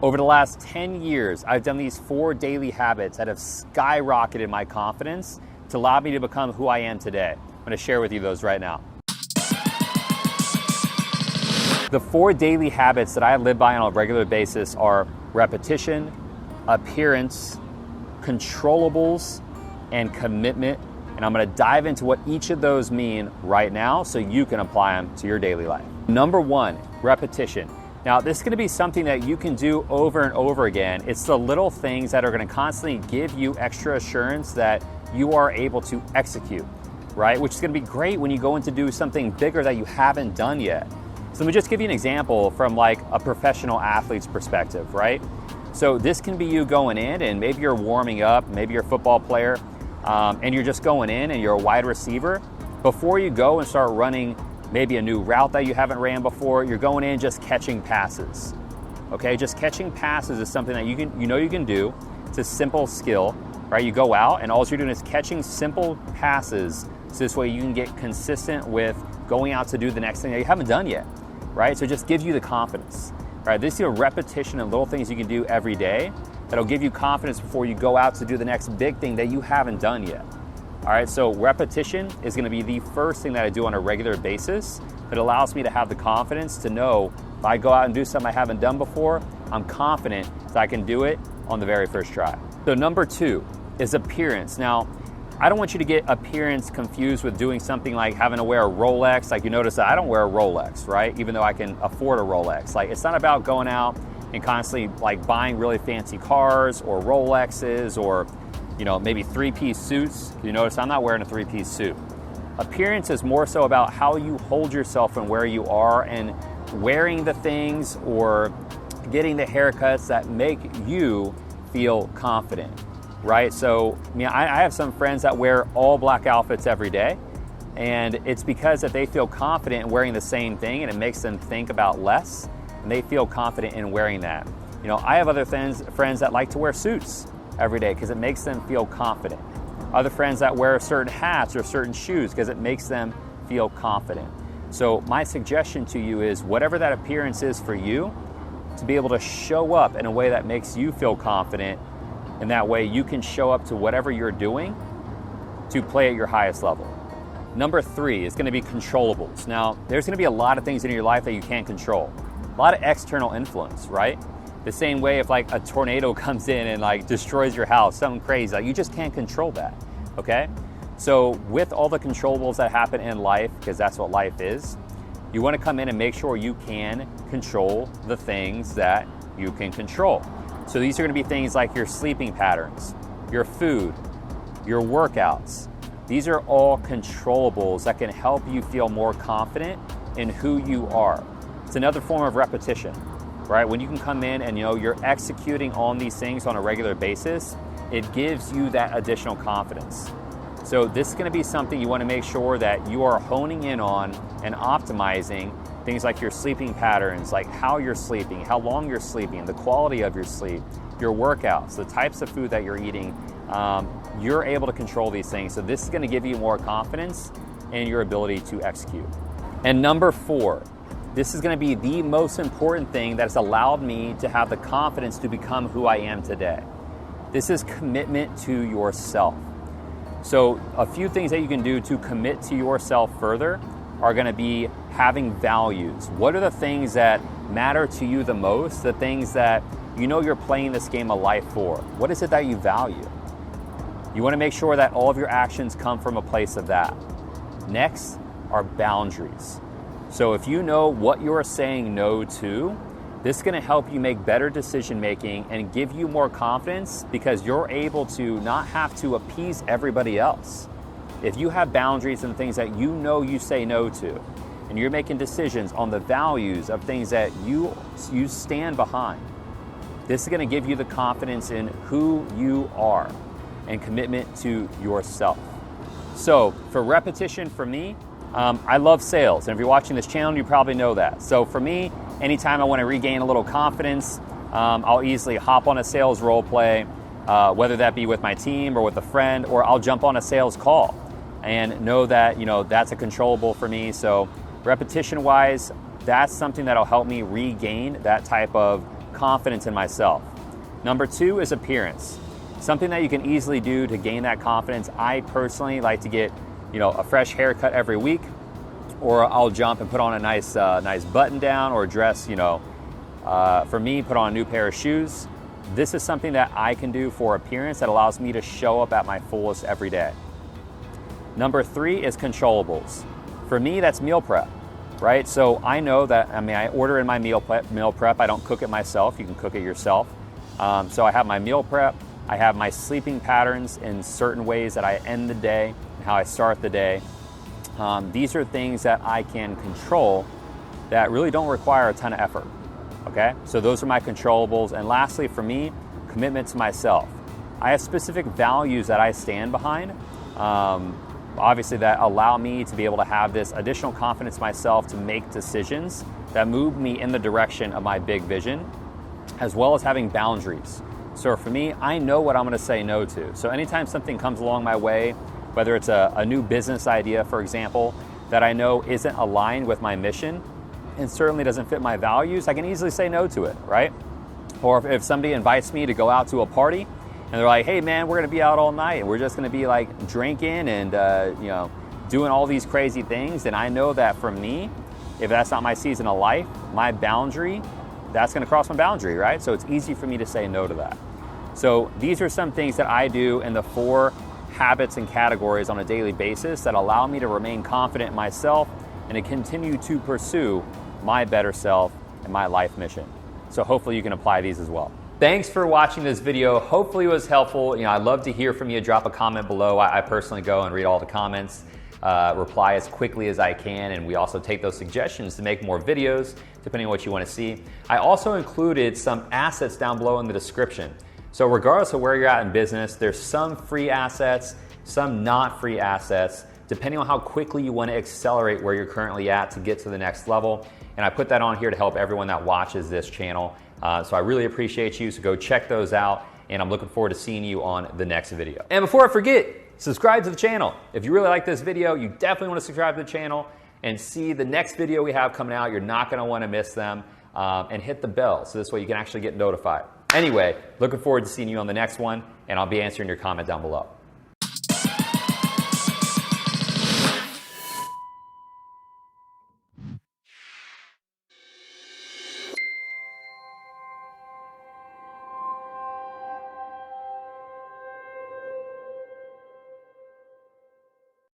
Over the last 10 years, I've done these 4 daily habits that have skyrocketed my confidence to allow me to become who I am today. I'm going to share with you those right now. The 4 daily habits that I live by on a regular basis are repetition, appearance, controllables, and commitment. And I'm going to dive into what each of those mean right now so you can apply them to your daily life. Number 1, repetition. Now, this is going to be something that you can do over and over again. It's the little things that are going to constantly give you extra assurance that you are able to execute, right? Which is going to be great when you go in to do something bigger that you haven't done yet. So let me just give you an example from like a professional athlete's perspective, right? So this can be you going in and maybe you're warming up, maybe you're a football player, and you're just going in and you're a wide receiver. Before you go and start running maybe a new route that you haven't ran before, you're going in just catching passes. Okay, just catching passes is something that you can do. It's a simple skill, right? You go out and all you're doing is catching simple passes, so this way you can get consistent with going out to do the next thing that you haven't done yet, right? So it just gives you the confidence, right? This is a repetition of little things you can do every day that'll give you confidence before you go out to do the next big thing that you haven't done yet. All right, so repetition is going to be the first thing that I do on a regular basis that allows me to have the confidence to know if I go out and do something I haven't done before, I'm confident that I can do it on the very first try. So number 2 is appearance. Now, I don't want you to get appearance confused with doing something like having to wear a Rolex. Like you notice that I don't wear a Rolex, right? Even though I can afford a Rolex. Like it's not about going out and constantly like buying really fancy cars or Rolexes or maybe 3-piece suits. You notice I'm not wearing a 3-piece suit. Appearance is more so about how you hold yourself and where you are and wearing the things or getting the haircuts that make you feel confident, right? So, I have some friends that wear all black outfits every day, and it's because that they feel confident in wearing the same thing and it makes them think about less, and they feel confident in wearing that. I have other friends that like to wear suits every day because it makes them feel confident. Other friends that wear certain hats or certain shoes because it makes them feel confident. So my suggestion to you is whatever that appearance is for you, to be able to show up in a way that makes you feel confident, and that way you can show up to whatever you're doing to play at your highest level. Number 3 is going to be controllables. Now, there's going to be a lot of things in your life that you can't control. A lot of external influence, right? The same way if like a tornado comes in and like destroys your house, something crazy, like you just can't control that, okay? So with all the controllables that happen in life, because that's what life is, you want to come in and make sure you can control the things that you can control. So these are going to be things like your sleeping patterns, your food, your workouts. These are all controllables that can help you feel more confident in who you are. It's another form of repetition. Right? When you can come in and you're executing on these things on a regular basis, it gives you that additional confidence. So this is going to be something you want to make sure that you are honing in on and optimizing things like your sleeping patterns, like how you're sleeping, how long you're sleeping, the quality of your sleep, your workouts, the types of food that you're eating. You're able to control these things. So this is going to give you more confidence in your ability to execute. And number 4, this is going to be the most important thing that has allowed me to have the confidence to become who I am today. This is commitment to yourself. So a few things that you can do to commit to yourself further are going to be having values. What are the things that matter to you the most? The things that you're playing this game of life for. What is it that you value? You want to make sure that all of your actions come from a place of that. Next are boundaries. So if you know what you're saying no to, this is going to help you make better decision making and give you more confidence because you're able to not have to appease everybody else. If you have boundaries and things that you say no to, and you're making decisions on the values of things that you stand behind, this is going to give you the confidence in who you are and commitment to yourself. So for repetition for me, I love sales, and if you're watching this channel, you probably know that. So for me, anytime I want to regain a little confidence, I'll easily hop on a sales role play, whether that be with my team or with a friend, or I'll jump on a sales call and know that that's a controllable for me. So repetition-wise, that's something that'll help me regain that type of confidence in myself. Number 2 is appearance. Something that you can easily do to gain that confidence. I personally like to get, a fresh haircut every week, or I'll jump and put on a nice button down or dress, for me, put on a new pair of shoes. This is something that I can do for appearance that allows me to show up at my fullest every day. Number 3 is controllables. For me, that's meal prep, right? So I know that, I order in my meal prep. I don't cook it myself. You can cook it yourself. So I have my meal prep. I have my sleeping patterns in certain ways that I end the day and how I start the day. These are things that I can control that really don't require a ton of effort, okay? So those are my controllables. And lastly, for me, commitment to myself. I have specific values that I stand behind, obviously that allow me to be able to have this additional confidence in myself to make decisions that move me in the direction of my big vision, as well as having boundaries. So for me, I know what I'm going to say no to. So anytime something comes along my way, whether it's a new business idea, for example, that I know isn't aligned with my mission and certainly doesn't fit my values, I can easily say no to it, right? Or if somebody invites me to go out to a party and they're like, hey man, we're going to be out all night and we're just going to be like drinking and doing all these crazy things, and I know that for me, if that's not my season of life, my boundary, that's going to cross my boundary, right? So it's easy for me to say no to that. So these are some things that I do in the 4 habits and categories on a daily basis that allow me to remain confident in myself and to continue to pursue my better self and my life mission. So hopefully you can apply these as well. Thanks for watching this video. Hopefully it was helpful. I'd love to hear from you. Drop a comment below. I personally go and read all the comments, reply as quickly as I can, and we also take those suggestions to make more videos depending on what you want to see. I also included some assets down below in the description. So regardless of where you're at in business, there's some free assets, some not free assets, depending on how quickly you want to accelerate where you're currently at to get to the next level. And I put that on here to help everyone that watches this channel. So I really appreciate you. So go check those out. And I'm looking forward to seeing you on the next video. And before I forget, subscribe to the channel. If you really like this video, you definitely want to subscribe to the channel and see the next video we have coming out. You're not going to want to miss them. And hit the bell so this way you can actually get notified. Anyway, looking forward to seeing you on the next one, and I'll be answering your comment down below.